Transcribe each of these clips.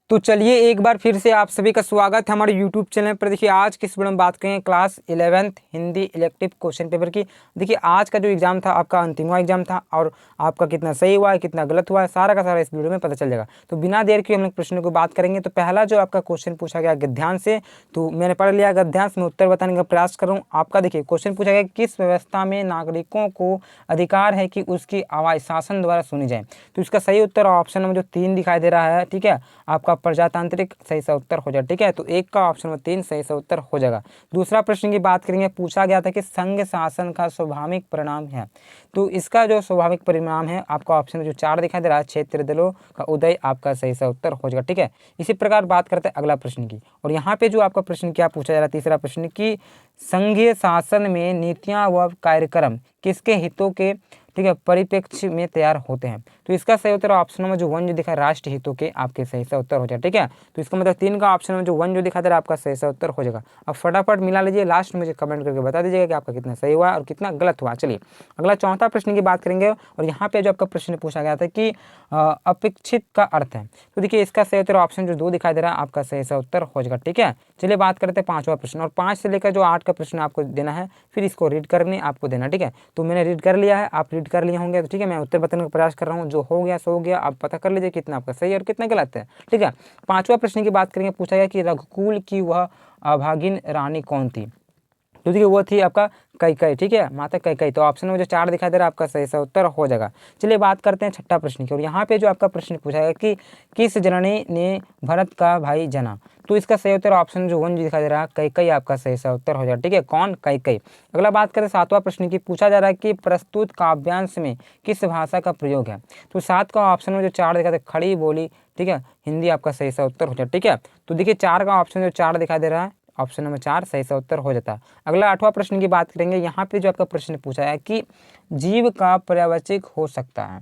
तो चलिए एक बार फिर से आप सभी का स्वागत है हमारे यूट्यूब चैनल पर। देखिए आज की इस वीडियो में बात करेंगे class 11th Hindi elective question paper की। देखिए आज का जो एग्जाम था आपका अंतिमवा एग्जाम था और आपका कितना सही हुआ है कितना गलत हुआ है सारा का सारा इस वीडियो में पता चल जाएगा। तो बिना देर के हम लोग प्रश्नों की बात करेंगे। तो पहला जो आपका क्वेश्चन पूछा गया गद्यांश से, तो मैंने पढ़ लिया गद्यांश में उत्तर बताने का प्रयास कर रहा हूँ। आपका देखिए क्वेश्चन पूछा गया किस व्यवस्था में नागरिकों को अधिकार है कि उसकी आवाज़ शासन द्वारा सुनी जाए। तो इसका सही उत्तर ऑप्शन नंबर जो 3 दिखाई दे रहा है, ठीक है, आपका प्रजातांत्रिक सही सा उत्तर हो जाएगा। ठीक है, तो एक का ऑप्शन नंबर 3 सही सा उत्तर हो जाएगा। दूसरा प्रश्न की बात करेंगे, पूछा गया था कि संघ शासन का स्वाभाविक परिणाम है। तो इसका जो स्वाभाविक परिणाम है आपका ऑप्शन जो 4 दिखाई दे रहा है, क्षेत्र दलों का उदय आपका सही सा उत्तर हो जाएगा। ठीक है, इसी प्रकार बात करते हैं अगला प्रश्न की। और यहाँ पे जो आपका प्रश्न क्या पूछा जा रहा है, तीसरा प्रश्न की संघीय शासन में नीतियां व कार्यक्रम किसके हितों के, ठीक है, परिप्रेक्ष्य में तैयार होते हैं। तो इसका सही उत्तर ऑप्शन नंबर जो 1 जो दिखा है राष्ट्र हितों के आपके सही सा उत्तर हो जाए। ठीक है, तो इसका मतलब 3 का ऑप्शन नंबर जो 1 जो दिखा दे रहा है आपका सही सा उत्तर हो जाएगा। अब फटाफट मिला लीजिए, लास्ट में मुझे कमेंट करके बता दीजिएगा कि आपका कितना सही हुआ और कितना गलत हुआ। चलिए अगला चौथा प्रश्न की बात करेंगे। और यहाँ पे जो आपका प्रश्न पूछा गया था कि अपेक्षित का अर्थ है। तो देखिए इसका सही उत्तर ऑप्शन जो 2 दिखाई दे रहा है आपका सही सा उत्तर हो जाएगा। ठीक है, चलिए बात करते हैं पांचवा प्रश्न। और 5 से लेकर जो 8 का प्रश्न आपको देना है, फिर इसको रीड करने आपको देना। ठीक है, तो मैंने रीड कर लिया है, आप रीड कर लिए होंगे। तो ठीक है, मैं उत्तर बताने का प्रयास कर रहा हूँ, जो हो गया सो हो गया, आप पता कर लीजिए कितना आपका सही है और कितना गलत है। ठीक है, पांचवा प्रश्न की बात करेंगे। पूछा गया कि रघुकुल की वह अभागिन रानी कौन थी। तो देखिए वो थी आपका कैकेयी। ठीक है, माता कैकेयी। तो ऑप्शन में जो 4 दिखाई दे रहा है आपका सही सा उत्तर हो जाएगा। चलिए बात करते हैं छठा प्रश्न की। और यहाँ पे जो आपका प्रश्न पूछा गया कि किस जननी ने भरत का भाई जना। तो इसका सही उत्तर ऑप्शन जो 1 दिखाई दे रहा है कैकेयी आपका सही सा उत्तर हो जाएगा। ठीक है, कौन, कैकेयी। अगला बात करें सातवां प्रश्न की। पूछा जा रहा है कि प्रस्तुत काव्यांश में किस भाषा का प्रयोग है। तो 7 का ऑप्शन में जो 4 दिखाई दे खड़ी बोली, ठीक है, हिंदी आपका सही सा उत्तर हो जाए। ठीक है, तो देखिए 4 का ऑप्शन जो 4 दिखाई दे रहा है ऑप्शन नंबर 4 सही सा उत्तर हो जाता है। अगला 8वां प्रश्न की बात करेंगे। यहाँ पे जो आपका प्रश्न पूछा है कि जीव का पर्यवचक हो सकता है।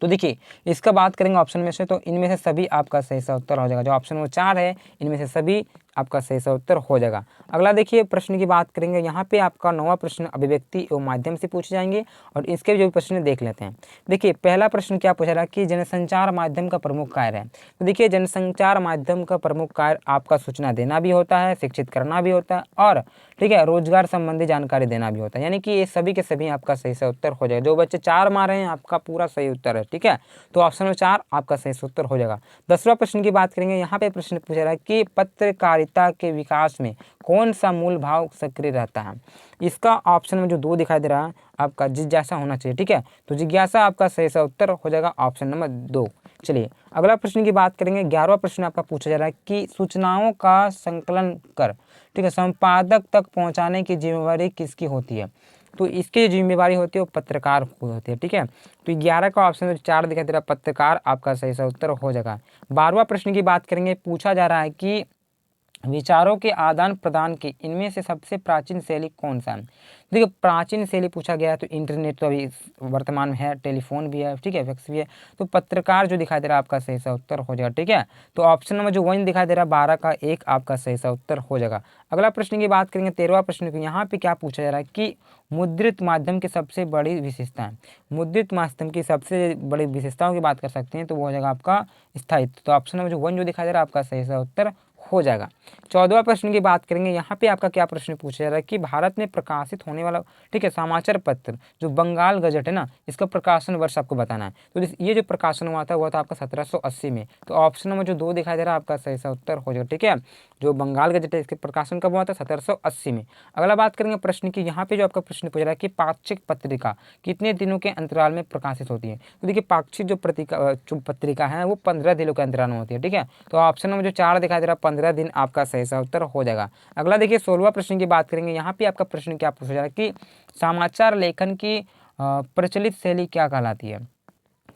तो देखिए इसका बात करेंगे ऑप्शन में से, तो इनमें से सभी आपका सही सा उत्तर हो जाएगा। जो ऑप्शन नंबर 4 है इनमें से सभी आपका सही सा उत्तर हो जाएगा। अगला देखिए प्रश्न की बात करेंगे। यहाँ पे आपका 9वां प्रश्न अभिव्यक्ति एवं माध्यम से पूछे जाएंगे और इसके जो प्रश्न देख लेते हैं। देखिए पहला प्रश्न क्या पूछा रहा है कि जनसंचार माध्यम का प्रमुख कार्य है। तो देखिए जनसंचार माध्यम का प्रमुख कार्य आपका सूचना देना भी होता है, शिक्षित करना भी होता है और ठीक है रोजगार संबंधी जानकारी देना भी होता है। यानी कि ये सभी के सभी आपका सही सा उत्तर हो जाएगा। जो बच्चे 4 मार रहे हैं आपका पूरा सही उत्तर है। ठीक है, तो ऑप्शन में 4 आपका सही उत्तर हो जाएगा। 10वां प्रश्न की बात करेंगे। यहाँ पे प्रश्न पूछा रहा है कि पत्रकारिता के विकास में कौन सा मूल भाव सक्रिय रहता है। इसका ऑप्शन में जो 2 दिखाई दे रहा है आपका जिज्ञासा होना चाहिए। ठीक है, तो जिज्ञासा आपका सही सा उत्तर हो जाएगा ऑप्शन नंबर 2। चलिए अगला प्रश्न की बात करेंगे। 11वां प्रश्न आपका पूछा जा रहा है कि सूचनाओं का संकलन कर, ठीक है, संपादक तक पहुंचाने की जिम्मेवारी किसकी होती है। तो इसकी जो जिम्मेवारी होती है वो पत्रकार को होती है। ठीक है, तो 11 का ऑप्शन 4 दिखाई दे रहा है पत्रकार आपका सही सा उत्तर हो जाएगा। 12वां प्रश्न की बात करेंगे। पूछा जा रहा है कि विचारों के आदान प्रदान की इनमें से सबसे प्राचीन शैली कौन सा है। देखिए प्राचीन शैली पूछा गया है तो इंटरनेट तो अभी वर्तमान में है, टेलीफोन भी है, ठीक है, फैक्स भी है। तो पत्रकार जो दिखाई दे रहा है आपका सही सा उत्तर हो जाएगा। ठीक है, तो ऑप्शन नंबर जो 1 दिखाई दे रहा है 12 का 1 आपका सही सा उत्तर हो जाएगा। अगला प्रश्न की बात करेंगे 13वां प्रश्न की। यहाँ पे क्या पूछा जा रहा है कि मुद्रित माध्यम की सबसे बड़ी विशेषता है। मुद्रित माध्यम की सबसे बड़ी विशेषताओं की बात कर सकते हैं तो वो हो जाएगा आपका स्थायित्व। तो ऑप्शन नंबर जो 1 जो दिखाई दे रहा है आपका सही सा उत्तर हो जाएगा। 14वां प्रश्न की बात करेंगे। यहाँ पे आपका क्या प्रश्न पूछा जा रहा है कि भारत में प्रकाशित होने वाला, ठीक है, समाचार पत्र जो बंगाल गजट है ना, इसका प्रकाशन वर्ष आपको बताना है। तो ये जो प्रकाशन हुआ था वो था आपका 1780 में। तो ऑप्शन नंबर जो 2 दिखाई दे रहा है आपका सही सा उत्तर हो जाएगा। ठीक है, जो बंगाल गजट है इसके प्रकाशन कब हुआ था 1780 में। अगला बात करेंगे प्रश्न की। यहाँ पे जो आपका प्रश्न पूछ रहा है कि पाक्षिक पत्रिका कितने दिनों के अंतराल में प्रकाशित होती है। तो देखिए पाक्षिक जो पत्रिका है वो 15 दिनों के अंतराल में होती है। ठीक है, तो ऑप्शन नंबर जो 4 दिखाई दे रहा है 15 दिन आपका सही सा उत्तर हो जाएगा। अगला देखिए 16वां प्रश्न की बात करेंगे। यहाँ पे आपका प्रश्न क्या पूछा जा रहा है कि समाचार लेखन की प्रचलित शैली क्या कहलाती है।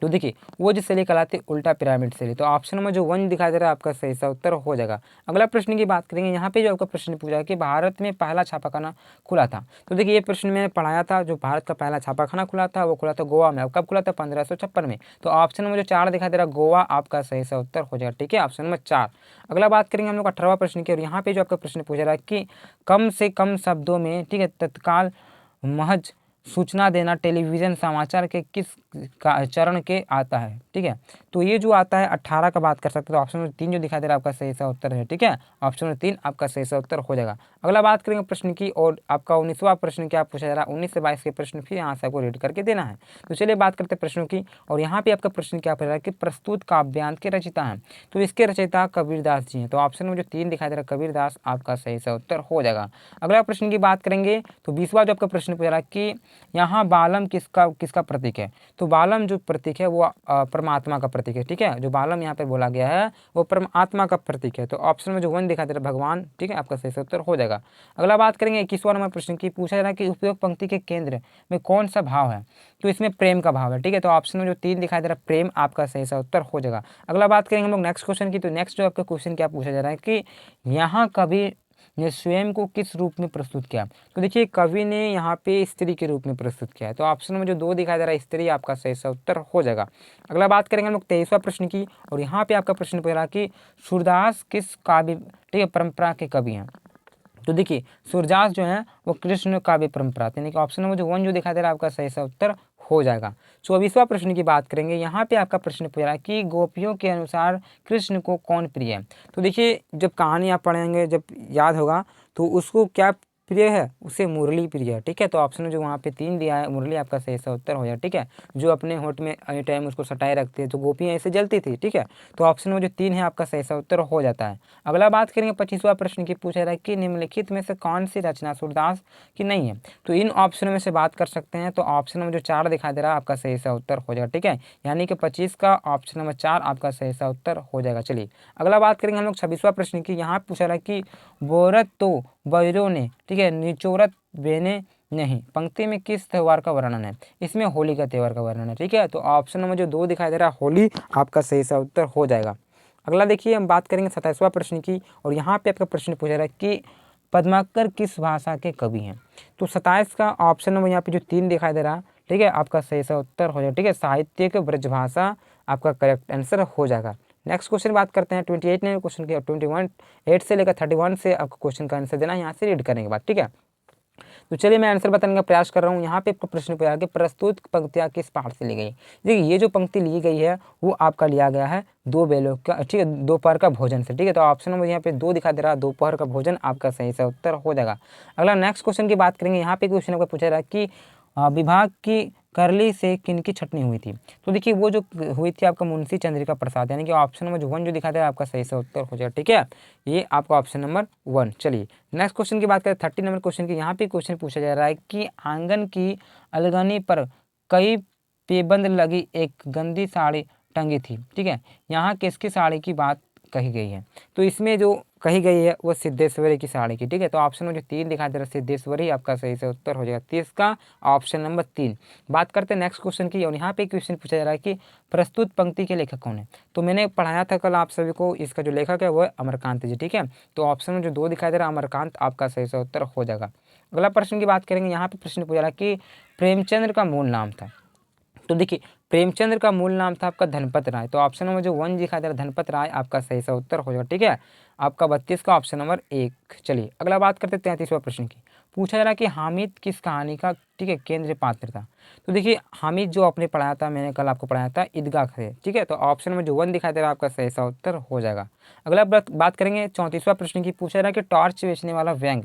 तो देखिए वो जो शैली कहलाती है उल्टा पिरामिड शैली। तो ऑप्शन में जो 1 दिखाई दे रहा है आपका सही सा उत्तर हो जाएगा। अगला प्रश्न की बात करेंगे। यहाँ पे जो आपका प्रश्न पूछा है कि भारत में पहला छापाखाना खुला था। तो देखिए ये प्रश्न मैंने पढ़ाया था। जो भारत का पहला छापाखाना खुला था वो खुला था गोवा में। कब खुला था 1556 में। तो ऑप्शन में जो 4 दिखाई दे रहा है गोवा आपका सही सा उत्तर हो जाएगा। ठीक है, ऑप्शन नंबर 4। अगला बात करेंगे हम लोग 18वां प्रश्न की। और यहाँ पे जो आपका प्रश्न पूछा रहा है कि कम से कम शब्दों में, ठीक है, तत्काल महज सूचना देना टेलीविजन समाचार के किस चरण के आता है, ठीक है। तो ये जो आता है 18 का बात कर सकते हैं, तो ऑप्शन नंबर 3 जो दिखाई दे रहा है आपका सही सा उत्तर है, ठीक है। ऑप्शन नंबर 3 आपका सही सा उत्तर हो जाएगा। अगला बात करेंगे प्रश्न की, और आपका 19वां प्रश्न क्या पूछा जा रहा है, 19 से 22 के प्रश्न फिर यहाँ से आपको रीड करके देना है। तो चलिए बात करते हैं प्रश्नों की, और यहाँ पे आपका प्रश्न क्या पूछ रहा है कि प्रस्तुत काव्यांश के रचयिता हैं, तो इसके रचयिता कबीरदास जी हैं। तो ऑप्शन में जो 3 दिखाई दे रहा है कबीरदास आपका सही सा उत्तर हो जाएगा। अगला प्रश्न की बात करेंगे, तो 20वां जो आपका प्रश्न पूछ रहा है कि यहाँ बालम किसका प्रतीक है, तो बालम जो प्रतीक है वो परमात्मा का प्रतीक है, ठीक है। जो बालम यहाँ पे बोला गया है वो परमात्मा का प्रतीक है। तो ऑप्शन में जो 1 दिखाई दे रहा है भगवान, ठीक है, आपका सही से उत्तर हो जाएगा। अगला बात करेंगे 21वां नंबर प्रश्न की, पूछा जा रहा है कि उपयुक्त पंक्ति के केंद्र में कौन सा भाव है, तो इसमें प्रेम का भाव है, ठीक है। तो ऑप्शन में जो 3 दिखाई दे रहा है प्रेम आपका सही सा उत्तर हो जाएगा। अगला बात करेंगे हम लोग नेक्स्ट क्वेश्चन की, तो नेक्स्ट जो आपका क्वेश्चन क्या पूछा जा रहा है कि यहाँ कवि ने स्वयं को किस रूप में प्रस्तुत किया, तो देखिए कवि ने यहाँ पे स्त्री के रूप में प्रस्तुत किया है। तो ऑप्शन में जो 2 दिखाई दे रहा है स्त्री आपका सही सा उत्तर हो जाएगा। अगला बात करेंगे हम लोग 23वां प्रश्न की, और यहाँ पे आपका प्रश्न पूछ रहा है कि सूरदास किस काव्य, ठीक है, परंपरा के कवि हैं। तो देखिए सूरदास जो है वो कृष्ण काव्य परंपरा, यानी कि ऑप्शन में जो 1 जो दिखाई दे रहा है आपका सही सा उत्तर हो जाएगा। 24वां प्रश्न की बात करेंगे, यहाँ पे आपका प्रश्न पूछ रहा है कि गोपियों के अनुसार कृष्ण को कौन प्रिय है। तो देखिए जब कहानी आप पढ़ेंगे, जब याद होगा, तो उसको क्या प्रिय है, उसे मुरली प्रिय है, ठीक है। तो ऑप्शन जो वहाँ पे 3 दिया है मुरली आपका सही सा उत्तर हो जाए, ठीक है। जो अपने होठ में एनी टाइम उसको सटाए रखते हैं, तो गोपियाँ ऐसे जलती थी, ठीक है। तो ऑप्शन में जो 3 है आपका सही सा उत्तर हो जाता है। अगला बात करेंगे 25वां प्रश्न की, पूछा रहा है कि निम्नलिखित में से कौन सी रचना सूरदास की नहीं है, तो इन ऑप्शन में से बात कर सकते हैं। तो ऑप्शन में जो 4 दिखाई दे रहा है आपका सही सा उत्तर हो जाएगा, ठीक है। यानी कि 25 का ऑप्शन नंबर 4 आपका सही सा उत्तर हो जाएगा। चलिए अगला बात करेंगे हम लोग 26वां प्रश्न की, यहाँ पूछा रहा है कि बोरत तो बजरों ने, ठीक है, निचोरत बेने नहीं, पंक्ति में किस त्यौहार का वर्णन है, इसमें होली का त्यौहार का वर्णन है, ठीक है। तो ऑप्शन नंबर जो 2 दिखाई दे रहा है होली आपका सही सा उत्तर हो जाएगा। अगला देखिए हम बात करेंगे 27वां प्रश्न की, और यहाँ पे आपका प्रश्न पूछा रहा है कि पद्माकर किस भाषा के कवि हैं। तो 27 का ऑप्शन नंबर यहाँ पे जो 3 दिखाई दे रहा है, ठीक है, आपका सही सा उत्तर हो जाएगा, ठीक है। साहित्यिक ब्रजभाषा आपका करेक्ट आंसर हो जाएगा। नेक्स्ट क्वेश्चन बात करते हैं 28 नंबर क्वेश्चन की, और 21 8 से लेकर 31 से आपको क्वेश्चन का आंसर देना है, यहाँ से रीड करने के बाद, ठीक है। तो चलिए मैं आंसर बताने का प्रयास कर रहा हूँ। यहाँ पे आपको प्रश्न पूछा है कि प्रस्तुत पंक्तियाँ किस पाठ से ली गई। देखिए ये जो पंक्ति ली गई है वो आपका लिया गया है 2 बेलों का, ठीक है, दोपहर का भोजन से, ठीक है। तो ऑप्शन नंबर यहाँ पे 2 दिखा दे रहा है दोपहर का भोजन आपका सही सा उत्तर हो जाएगा। अगला नेक्स्ट क्वेश्चन की बात करेंगे, यहाँ पे क्वेश्चन आपको पूछा रहा है कि विभाग की करली से किनकी छटनी हुई थी। तो देखिए वो जो हुई थी आपका मुंशी चंद्रिका प्रसाद, यानी कि ऑप्शन नंबर जो 1 जो दिखा दे रहा है आपका सही से उत्तर हो जाएगा, ठीक है। ये आपका ऑप्शन नंबर 1। चलिए नेक्स्ट क्वेश्चन की बात करें 30 नंबर क्वेश्चन की, यहाँ पे क्वेश्चन पूछा जा रहा है कि आंगन की अलगनी पर कई पेबंद लगी एक गंदी साड़ी टंगी थी, ठीक है। यहाँ किसकी साड़ी की बात कही गई है, तो इसमें जो कही गई है वो सिद्धेश्वरी की साड़ी की, ठीक है। तो ऑप्शन में जो 3 दिखाई दे रहा है सिद्धेश्वरी आपका सही से उत्तर हो जाएगा, 30 का ऑप्शन नंबर 3। बात करते हैं नेक्स्ट क्वेश्चन की, और यहाँ पे क्वेश्चन पूछा जा रहा है कि प्रस्तुत पंक्ति के लेखक कौन है। तो मैंने पढ़ाया था कल आप सभी को, इसका जो लेखक है वो है अमरकांत जी, ठीक है। तो ऑप्शन में जो 2 दिखाई दे रहा है अमरकांत आपका सही से उत्तर हो जाएगा। अगला प्रश्न की बात करेंगे, यहाँ पे प्रश्न पूछा रहा है कि प्रेमचंद्र का मूल नाम था। तो देखिए प्रेमचंद्र का मूल नाम था आपका धनपत राय। तो ऑप्शन नंबर जो 1 दिखा दे रहा है धनपत राय आपका सही सा उत्तर हो जाएगा, ठीक है। आपका 32 का ऑप्शन नंबर 1। चलिए अगला बात करते हैं 33वां प्रश्न की, पूछा जा रहा है कि हामिद किस कहानी का, ठीक है, केंद्रीय पात्र था। तो देखिए हामिद जो आपने पढ़ाया था, मैंने कल आपको पढ़ाया था ईदगाह से, ठीक है। तो ऑप्शन में जो 1 दिखाई दे रहा है आपका सही सा उत्तर हो जाएगा। अगला बात करेंगे 34वां प्रश्न की, पूछा जा रहा है कि टॉर्च बेचने वाला व्यंग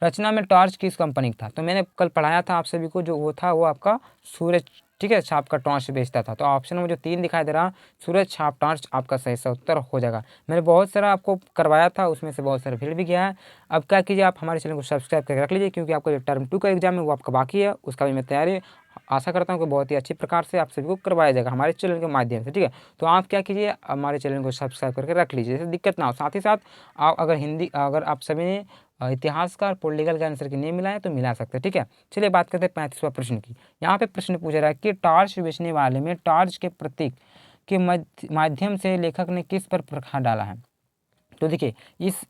रचना में टॉर्च किस कंपनी का था। तो मैंने कल पढ़ाया था आप सभी को, जो वो था वो आपका सूरज, ठीक है, छाप का टॉर्च बेचता था। तो ऑप्शन में जो 3 दिखाई दे रहा सूरज छाप टॉर्च आपका सही सा उत्तर हो जाएगा। मैंने बहुत सारा आपको करवाया था, उसमें से बहुत सारा भीड़ भी गया है। अब क्या कीजिए, आप हमारे चैनल को सब्सक्राइब करके रख लीजिए, क्योंकि आपका जो टर्म 2 का एग्जाम है वो आपका बाकी है, उसका भी मैं तैयारी आशा करता हूँ कि बहुत ही अच्छी प्रकार से आप सभी को करवाया जाएगा हमारे चैनल के माध्यम से, ठीक है। तो आप क्या कीजिए, हमारे चैनल को सब्सक्राइब करके रख लीजिए, जैसे दिक्कत ना हो। साथ ही साथ आप अगर आप सभी ने इतिहास का और पॉलिटिकल का आंसर की नहीं मिला है तो मिला सकते हैं, ठीक है। चलिए बात करते हैं 35वां प्रश्न की। यहाँ पे प्रश्न पूछा रहा है कि टॉर्च बेचने वाले में टॉर्च के प्रतीक के माध्यम से लेखक ने किस पर प्रकाश डाला है। तो देखिए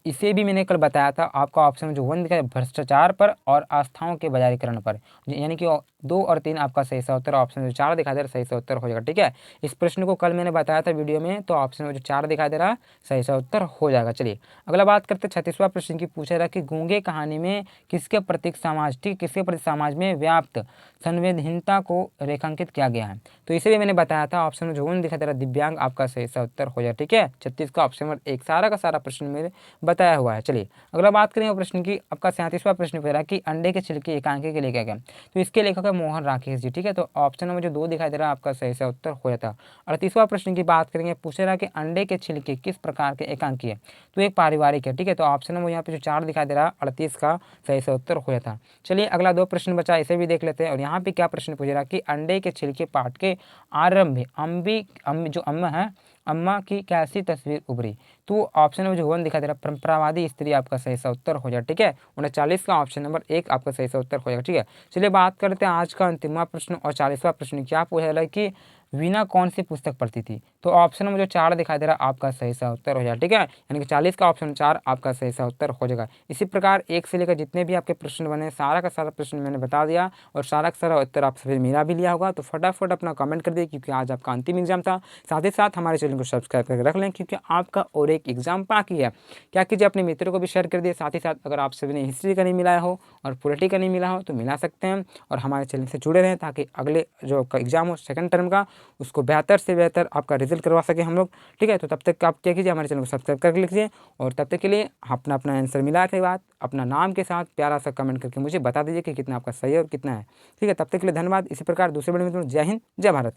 इसे भी मैंने कल बताया था। आपका ऑप्शन जो 1 दिखा है भ्रष्टाचार पर और आस्थाओं के बाजारीकरण पर, यानी कि 2 और 3 आपका सही सा उत्तर, ऑप्शन जो 4 दिखाई दे रहा है सही सा उत्तर हो जाएगा। ठीक है, इस प्रश्न को कल मैंने बताया था वीडियो में, तो ऑप्शन में जो 4 दिखाई दे रहा है सही सा उत्तर हो जाएगा। चलिए अगला बात करते हैं 36वां प्रश्न की। पूछा रहा कि गूंगे कहानी में किसके प्रतीक समाज, ठीक, किसके प्रति समाज में व्याप्त संवेदनहीनता को रेखांकित किया गया है। तो इसे भी मैंने बताया था, ऑप्शन में जो कौन दिखाई दे रहा है दिव्यांग आपका सही सा उत्तर हो जाए। ठीक है, 36 का ऑप्शन नंबर 1 सारा का सारा प्रश्न मेरे बताया हुआ है। चलिए अगला बात करेंगे प्रश्न की। आपका 37वां प्रश्न पूछ रहा है कि अंडे के छिलके एकांकी के लेखक है, तो इसके लेखक है मोहन राकेश जी। ठीक है, तो ऑप्शन नंबर जो 2 दिखाई दे रहा है आपका सही सा उत्तर हो जाता है। 38वां प्रश्न की बात करेंगे। पूछ रहा है कि अंडे के छिलके किस प्रकार के एकांकी है, तो एक पारिवारिक है। ठीक है, तो ऑप्शन नंबर यहाँ पे जो 4 दिखाई दे रहा है 38 का सही सा उत्तर हो जाता है। चलिए अगला 2 प्रश्न बचा, इसे भी देख लेते हैं। और यहाँ पे क्या प्रश्न पूछ रहा है कि अंडे के छिलके पाठ के आरंभ में जो अम्मा है, अम्मा की कैसी तस्वीर उभरी, तो ऑप्शन में जो 1 दिखाई दे रहा है परंपरावादी स्त्री आपका सही सा उत्तर हो जाए। ठीक है, 39 का ऑप्शन नंबर 1 आपका सही सा उत्तर हो जाएगा। ठीक है, चलिए बात करते हैं आज का अंतिमवा प्रश्न और 40वां प्रश्न। क्या पूछा जा रहा है कि वीना कौन सी पुस्तक पढ़ती थी, तो ऑप्शन में जो 4 दिखाई दे रहा है आपका सही सा उत्तर हो जाए। ठीक है, यानी कि 40 का ऑप्शन 4 आपका सही सा उत्तर हो जाएगा। इसी प्रकार 1 से लेकर जितने भी आपके प्रश्न बने सारा का सारा प्रश्न मैंने बता दिया और सारा का सारा उत्तर आप सभी मेरा भी लिया होगा। तो फटाफट अपना कमेंट कर दिए, क्योंकि आज आपका अंतिम एग्जाम था। साथ ही साथ हमारे चैनल को सब्सक्राइब करके रख लें, क्योंकि आपका और एक एग्जाम बाकी है। क्या कीजिए, अपने मित्रों को भी शेयर कर दिए। साथ ही साथ अगर आप सभी ने हिस्ट्री का नहीं मिला हो और पॉलिटी का नहीं मिला हो तो मिला सकते हैं, और हमारे चैनल से जुड़े रहें, ताकि अगले जो एग्जाम हो सेकंड टर्म का उसको बेहतर से बेहतर आपका रिजल्ट करवा सके हम लोग। ठीक है, तो तब तक आप क्या कीजिए, हमारे चैनल को सब्सक्राइब करके लीजिए, और तब तक के लिए अपना अपना आंसर मिला के बाद अपना नाम के साथ प्यारा सा कमेंट करके मुझे बता दीजिए कि कितना आपका सही है और कितना है। ठीक है, तब तक के लिए धन्यवाद। इसी प्रकार दूसरे वीडियो में जय हिंद, जय भारत।